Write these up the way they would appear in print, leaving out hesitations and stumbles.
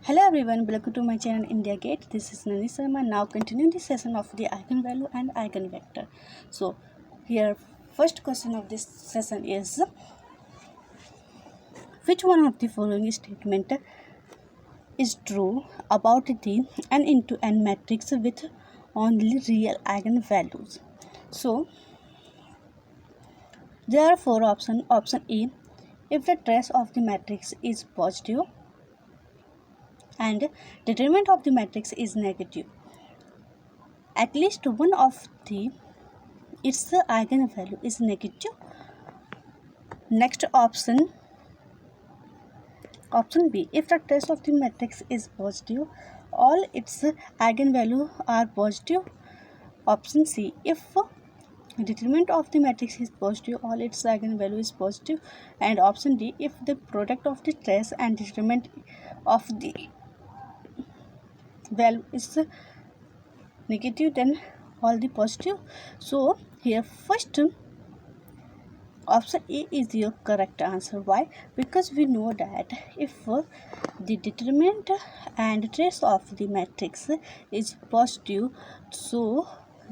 Hello everyone, welcome to my channel India Gate. This is Nani Sharma. Now continuing the session of the eigenvalue and eigenvector. So here first question of this session is, which one of the following statement is true about the n into n matrix with only real eigenvalues? So there are four options. Option A, if the trace of the matrix is positive and determinant of the matrix is negative, at least one of its eigenvalue is negative. Next option B, if the trace of the matrix is positive, all its eigenvalue are positive. Option C, if determinant of the matrix is positive, all its eigenvalue is positive. And option D, if the product of the trace and determinant of the value is negative, then all the positive. So here first option A is your correct answer. Why? Because we know that if the determinant and trace of the matrix is positive, so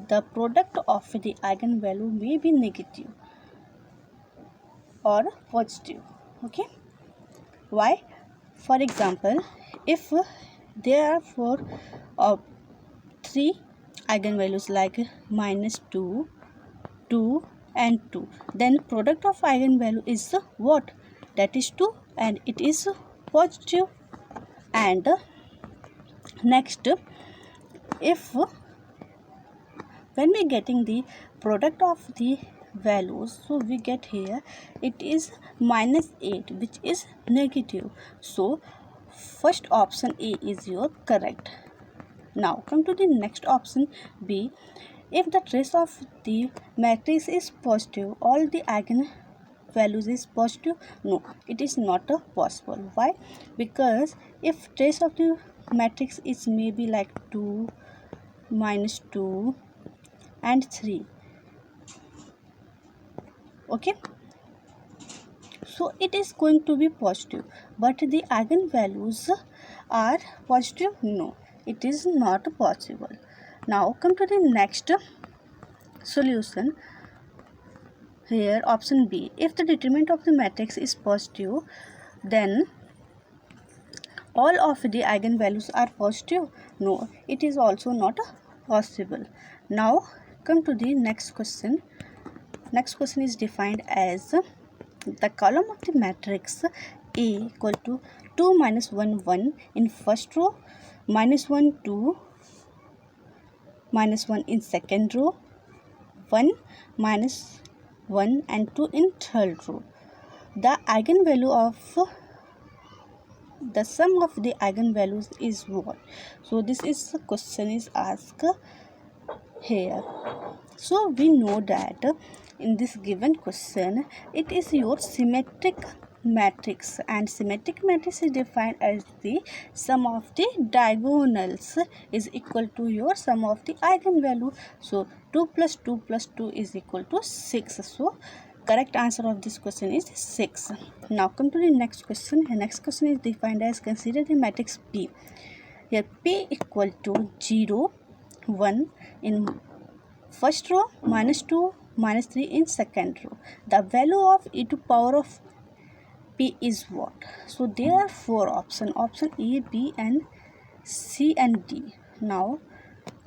the product of the eigenvalue may be negative or positive. Okay, why? For example, if there are three eigenvalues like -2, 2 and 2, then product of eigenvalue is what? That is 2, and it is positive. And next, if when we getting the product of the values, so we get here it is -8, which is negative. So first option A is your correct. Now come to the next option B, if the trace of the matrix is positive, all the eigenvalues is positive. No, it is not possible. Why? Because if trace of the matrix is maybe like 2, -2 and 3, okay, so it is going to be positive, but the eigenvalues are positive. No, it is not possible. Now come to the next solution. Here option B, if the determinant of the matrix is positive, then all of the eigenvalues are positive. No, it is also not possible. Now come to the next question. Next question is defined as, the column of the matrix A equal to 2 -1 1 in first row, -1 2, -1 in second row, 1 -1 and 2 in third row. The eigenvalue of the sum of the eigenvalues is what? So this is the question is asked here. So we know that in this given question it is your symmetric matrix, and symmetric matrix is defined as the sum of the diagonals is equal to your sum of the eigenvalue. So 2 + 2 + 2 is equal to 6. So correct answer of this question is 6. Now come to the next question. The next question is defined as, consider the matrix P. Here P equal to 0 1 in first row, -2 -3 in second row. The value of e to power of P is what? So there are four options. Option A, B and C and D. Now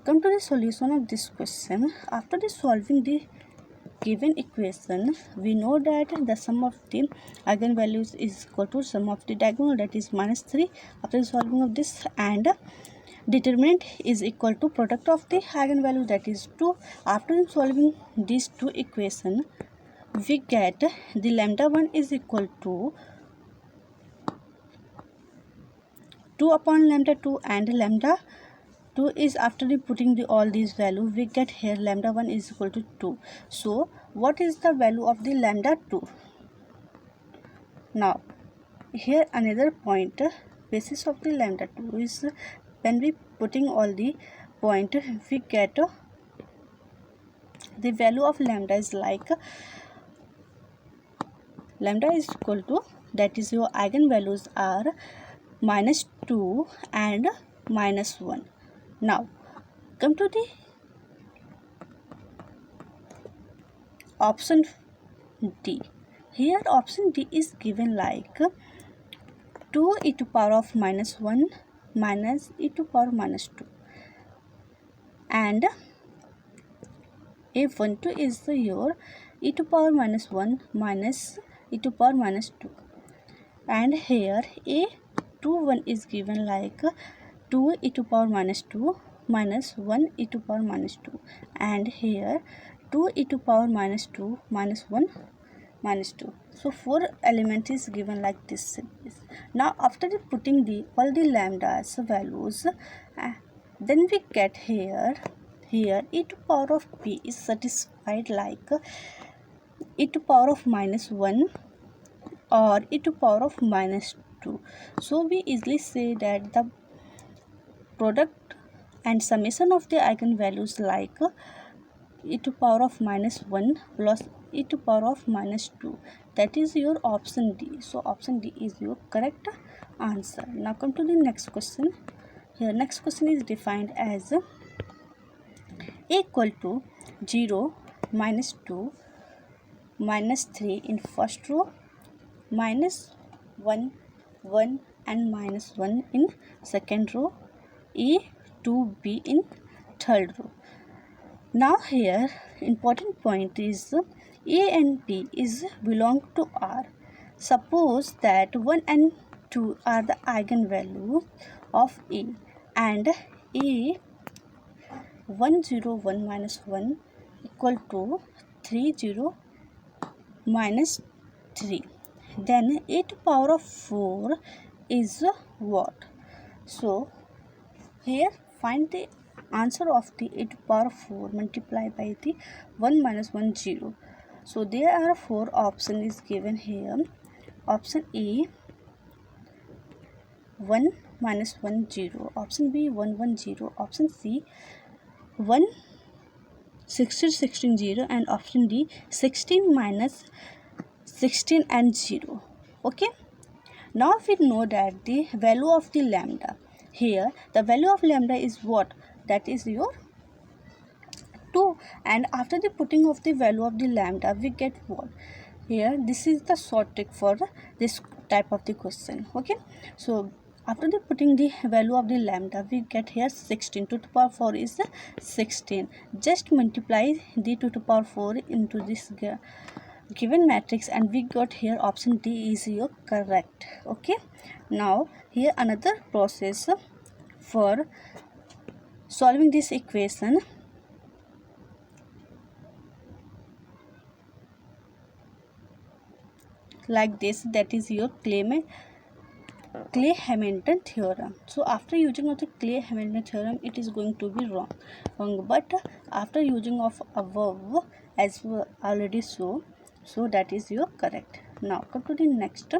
come to the solution of this question. After the solving the given equation, we know that the sum of the eigenvalues is equal to sum of the diagonal, that is -3. After the solving of this, and determinant is equal to product of the eigenvalue, that is 2. After solving these two equations, we get the λ1 is equal to 2 upon λ2, and λ2 is, after putting all these values, we get here λ1 is equal to 2. So what is the value of the λ2? Now here another point, basis of the λ2 is, when we putting all the point, we get the value of lambda is like lambda is equal to, that is your eigenvalues are -2 and -1. Now come to the option D. Here option D is given like 2 e to power of -1 minus e to power -2, and A12 is your e to power -1 minus e to power -2, and here A21 is given like 2 e to power -2 minus 1 e to power -2, and here 2 e to power -2 minus 1 -2. So 4 element is given like this. Now after putting all the lambdas values, then we get here e to power of p is satisfied like e to power of -1 or e to power of -2. So we easily say that the product and summation of the eigenvalues like e to power of -1 plus e to power of -2, that is your option D. So option D is your correct answer. Now come to the next question. Here next question is defined as a equal to 0, -2, -3 in first row, -1, 1 and -1 in second row, A to B in third row. Now here important point is A and B is belong to R. Suppose that 1 and 2 are the eigenvalues of A, and A 101 minus 1 equal to 30 minus 3. Then a to power of 4 is what? So here find the answer of the a to power of 4 multiplied by the 1 minus 1 0. So there are 4 options is given here. Option A 1 minus 1 0, option B 1 1 0, option C 1 16 16 0, and option D 16 minus 16 and 0. Okay, now we know that the value of the lambda, here the value of lambda is what? That is your 2, and after the putting of the value of the lambda we get what? Here this is the short trick for this type of the question. Okay, so after the putting the value of the lambda we get here 16. 2 to the power 4 is 16. Just multiply the 2 to the power 4 into this given matrix and we got here option D is your correct. Okay, now here another process for solving this equation. Like this, that is your Clay-Hamilton theorem. So after using of the Clay-Hamilton theorem it is going to be wrong, but after using of above as we already saw, so that is your correct. Now come to the next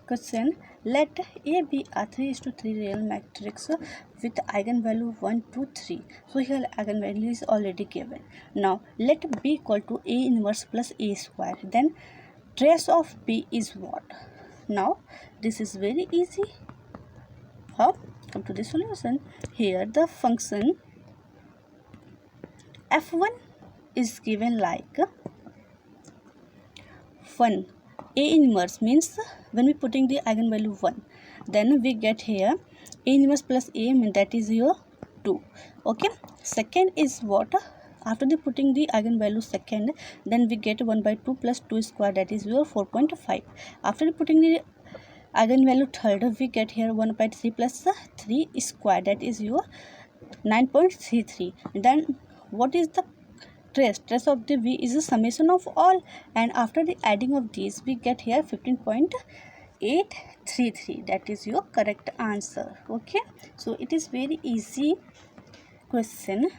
question. Let A be a 3:3 real matrix with eigenvalue 1 2 3. So here eigenvalue is already given. Now let B equal to A inverse plus A square. Then trace of B is what? Now this is very easy. How? Come to the solution. Here the function f1 is given like 1. A inverse means when we putting the eigenvalue 1, then we get here A inverse plus A, mean that is your 2. Okay, second is what? After the putting the eigenvalue second, then we get 1 by 2 plus 2 square, that is your 4.5. After putting the eigenvalue third, we get here 1 by 3 plus 3 square, that is your 9.33. Then what is the trace? Trace of the V is a summation of all, and after the adding of these we get here 15.833. that is your correct answer. Okay, so it is very easy question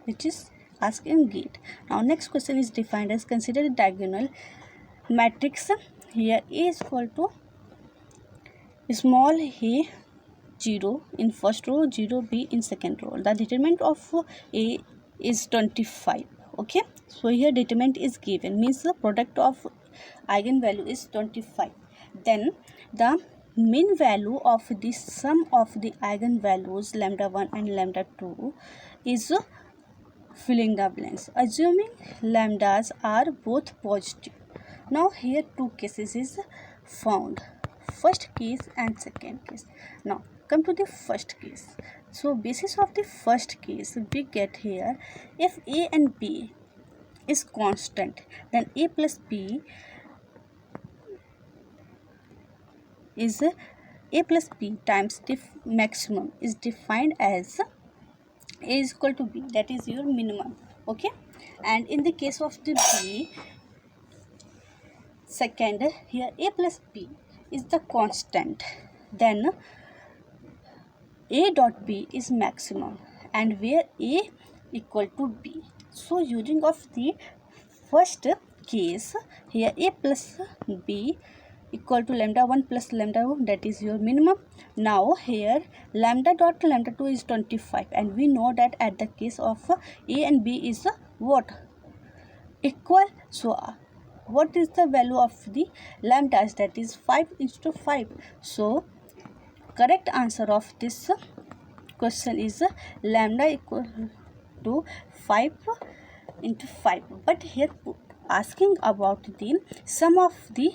which is asked in GATE. Now next question is defined as consider the diagonal matrix. Here A is equal to small a 0 in first row, 0 B in second row. The determinant of A is 25. Okay, so here determinant is given, means the product of eigenvalue is 25. Then the mean value of the sum of the eigenvalues lambda 1 and lambda 2 is filling the blanks, assuming lambdas are both positive. Now here two cases is found, first case and second case. Now come to the first case. So basis of the first case, we get here, if a and b is constant, then a plus b is a plus b times the maximum is defined as a is equal to b, that is your minimum. Okay, and in the case of the b second, here a plus b is the constant, then a dot b is maximum, and where a equal to b. So using of the first case, here a plus b equal to lambda 1 plus lambda 2, that is your minimum. Now here lambda dot lambda 2 is 25, and we know that at the case of a and b is what, equal. So what is the value of the lambdas, that is 5 into 5. So correct answer of this question is lambda equal to 5 into 5. But here asking about the sum of the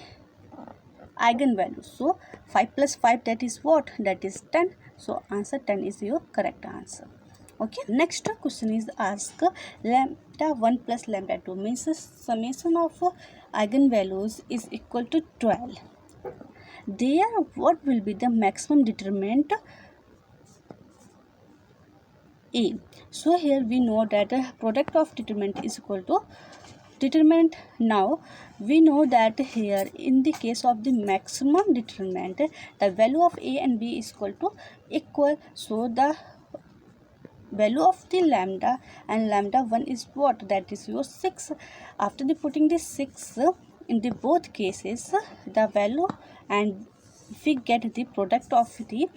eigenvalues, so 5 plus 5, that is what, that is 10. So answer 10 is your correct answer. Okay, next question is ask lambda 1 plus lambda 2 means the summation of eigenvalues is equal to 12. There what will be the maximum determinant a. So here we know that the product of determinant is equal to determinant. Now we know that here in the case of the maximum determinant, the value of a and b is equal. So the value of the lambda and lambda 1 is what, that is your 6. After the putting the 6 in the both cases, the value, and we get the product of the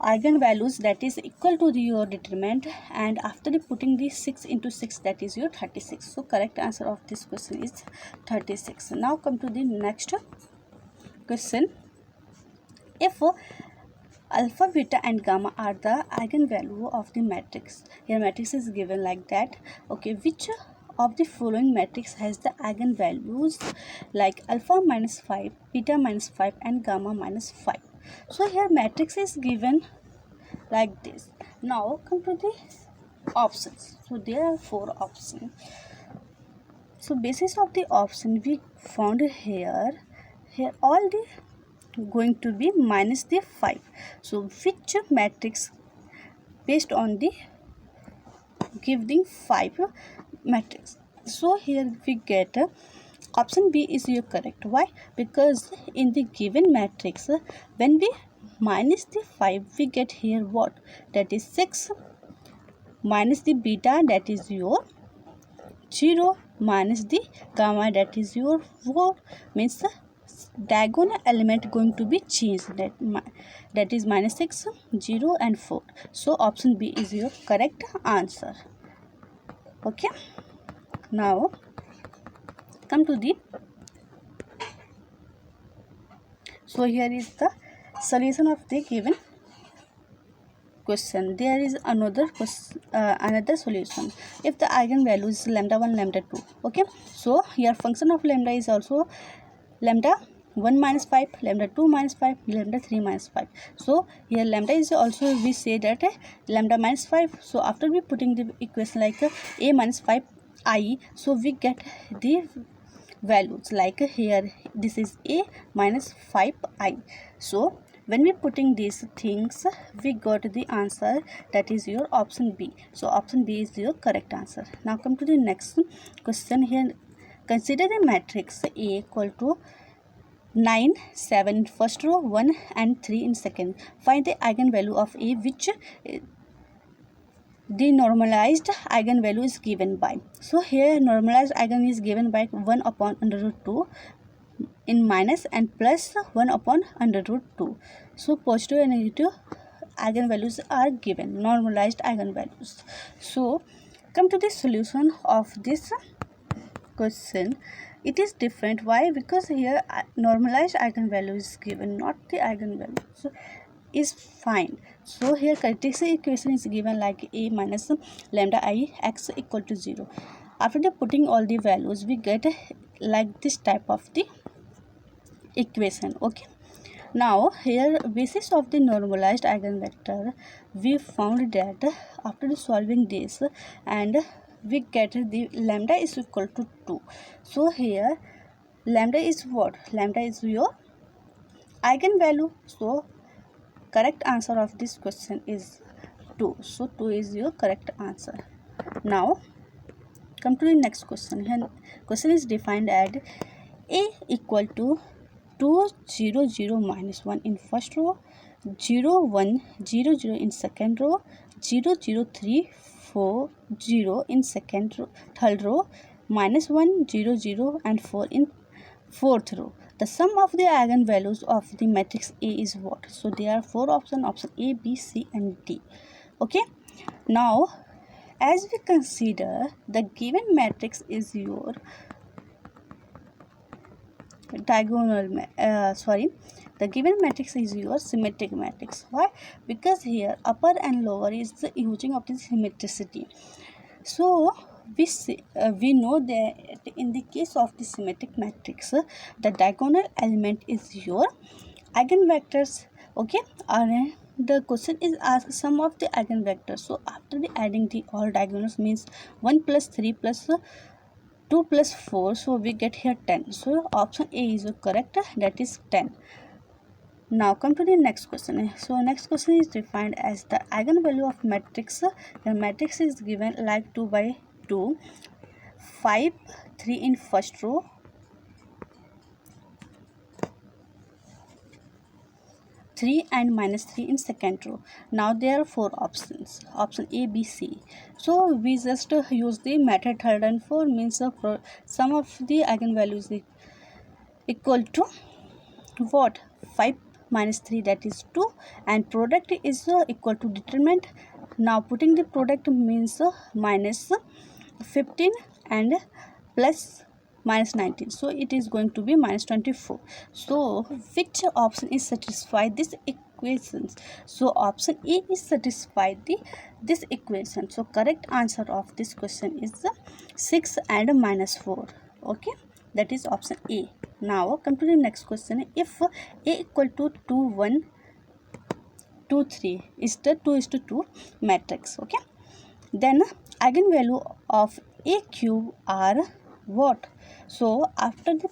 eigenvalues, that is equal to your determinant, and after the putting the 6 into 6, that is your 36. So correct answer of this question is 36. Now come to the next question. If alpha, beta and gamma are the eigenvalue of the matrix, here matrix is given like that. Okay, which of the following matrix has the eigenvalues like alpha minus 5, beta minus 5 and gamma minus 5? So here matrix is given like this. Now come to the options. So there are 4 options. So basis of the option we found here all the going to be minus the 5. So which matrix based on the giving 5 matrix? So here we get option B is your correct. Why? Because in the given matrix, when we minus the 5, we get here what, that is 6, minus the beta, that is your 0, minus the gamma, that is your 4, means the diagonal element going to be changed, that is minus 6, 0 and 4. So option B is your correct answer. Okay, now come to the, so here is the solution of the given question. There is another solution. If the eigenvalue is lambda 1 lambda 2, okay, so here function of lambda is also lambda 1 minus 5, lambda 2 minus 5, lambda 3 minus 5. So here lambda is also, we say that lambda minus 5. So after we putting the equation like a minus 5 I, so we get the values like here this is a minus 5 I. So when we putting these things, we got the answer, that is your option B. So option B is your correct answer. Now come to the next question. Here consider the matrix A equal to 9, 7 in first row, 1 and 3 in second. Find the eigenvalue of A which the normalized eigenvalue is given by. So here normalized eigen is given by 1 upon under root 2 in minus and plus 1 upon under root 2. So positive and negative eigenvalues are given, normalized eigenvalues. So come to the solution of this question. it is different. Why? Because here normalized eigenvalue is given, not the eigenvalue. So is fine. So here Cartesian equation is given like a minus lambda I x equal to 0. After the putting all the values, we get like this type of the equation. Okay, now here basis of the normalized eigenvector, we found that after solving this, and we get the lambda is equal to 2. So here lambda is what? Lambda is your eigenvalue. So correct answer of this question is 2. So 2 is your correct answer. Now come to the next question. Here question is defined as a equal to 2 0 0 minus 1 in first row, 0 1 0 0 in second row, 0 0 3 4 0 in third row, minus 1 0 0 and 4 in fourth row. The sum of the eigenvalues of the matrix A is what? So there are four options: option A, B, C and D. Okay, now as we consider, the given matrix is your the given matrix is your symmetric matrix. Why? Because here upper and lower is the using of the symmetricity. So we know that in the case of the symmetric matrix, the diagonal element is your eigenvectors. Okay, and the question is asked sum of the eigenvectors. So after the adding the all diagonals means 1 plus 3 plus 2 plus 4, so we get here 10. So option A is correct, that is 10. Now come to the next question. So next question is defined as the eigenvalue of matrix. The matrix is given like 2 by 2, 5 3 in first row, 3 and minus 3 in second row. Now there are four options, option A, B, C. So we just use the method third and 4 means sum of the eigenvalues equal to what? 5 minus 3, that is 2, and product is equal to determinant. Now putting the product means minus 15 and plus minus 19, so it is going to be minus 24. So which option is satisfied this equations? So option A is satisfied this equation. So correct answer of this question is 6 and minus 4. Okay, that is option A. Now come to the next question. If A equal to 2 1 2 3 is the 2:2 matrix, okay, then eigenvalue of A cube are what? So after the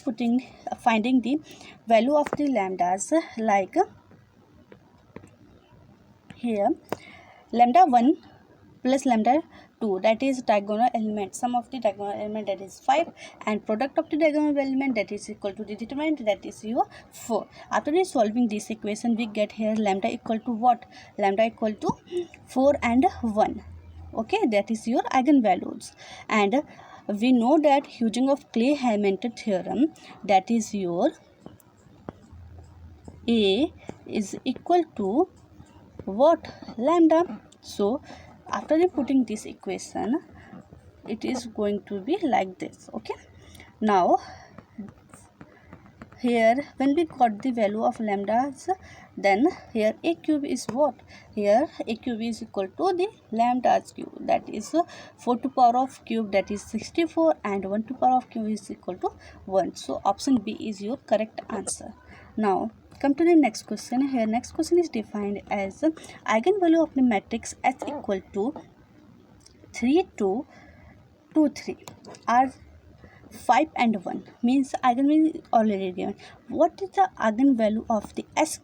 finding the value of the lambdas, like here lambda 1 plus lambda 2, that is diagonal element, sum of the diagonal element, that is 5, and product of the diagonal element, that is equal to the determinant, that is your 4. After solving this equation, we get here lambda equal to what? Lambda equal to 4 and 1. Okay, that is your eigenvalues. And we know that using of Clay-Hamilton theorem, that is your A is equal to what? Lambda. So after putting this equation, it is going to be like this. Okay, now here when we got the value of lambdas, then here A cube is what? Here A cube is equal to the lambdas cube, that is 4 to power of cube, that is 64, and 1 to power of cube is equal to 1. So option B is your correct answer. Now come to the next question. Here next question is defined as eigenvalue of the matrix S equal to 3 2 2 3 are 5 and 1, means eigenvalue already given. What is the eigenvalue of the S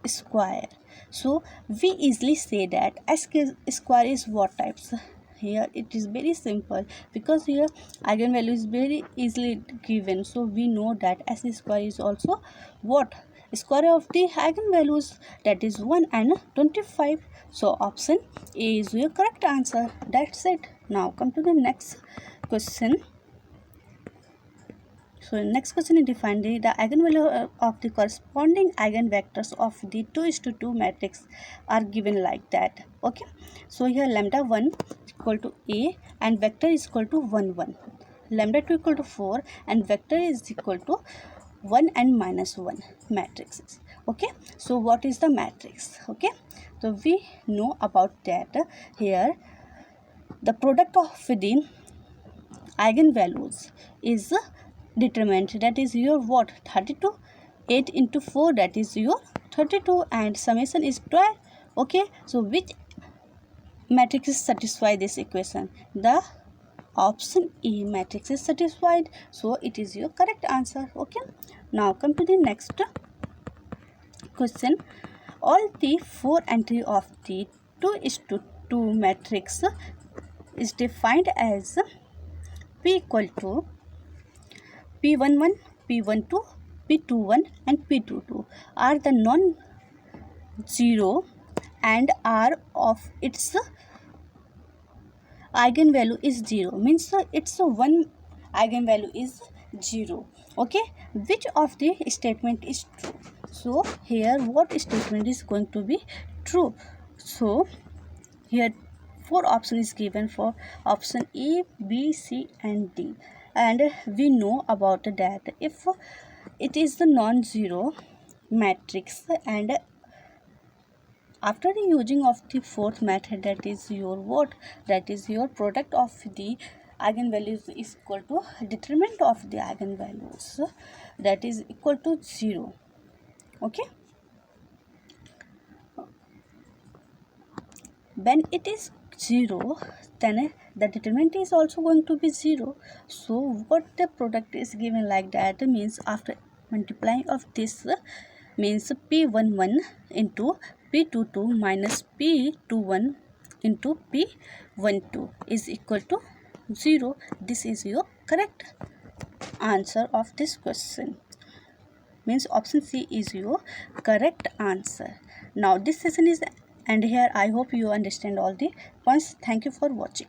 square? So we easily say that S square is what types? Here it is very simple, because here eigenvalue is very easily given. So we know that S square is also what? Square of the eigenvalues, that is 1 and 25. So option A is your correct answer. That's it. Now come to the next question. So next question is defined the eigenvalue of the corresponding eigenvectors of the 2:2 matrix are given like that. Okay, so here lambda 1 equal to A and vector is equal to 1 1. lambda 2 equal to 4 and vector is equal to 1 and minus 1 matrices. Okay, so what is the matrix? Okay, so we know about that. Here the product of the eigenvalues is determined, that is your what, 32, 8 into 4, that is your 32, and summation is 12. Okay, so which matrix satisfy this equation? The option E matrix is satisfied, so it is your correct answer. Okay, now come to the next question. All the four entry of the 2:2 matrix is defined as P equal to P11, P12, P21 and P22 are the non-zero and R of its eigenvalue is 0, means its one eigenvalue is 0. Okay, which of the statement is true? So here what statement is going to be true? So here four options is given for option A, B, C and D, and we know about that if it is the non-zero matrix and after the using of the fourth method, that is your what, that is your product of the eigenvalues is equal to determinant of the eigenvalues, that is equal to 0. Okay, when it is 0, then the determinant is also going to be 0. So what the product is given like that means after multiplying of this means P11 into P22 minus P21 into P12 is equal to 0. This is your correct answer of this question, means option C is your correct answer. Now this session is end here. I hope you understand all the points. Thank you for watching.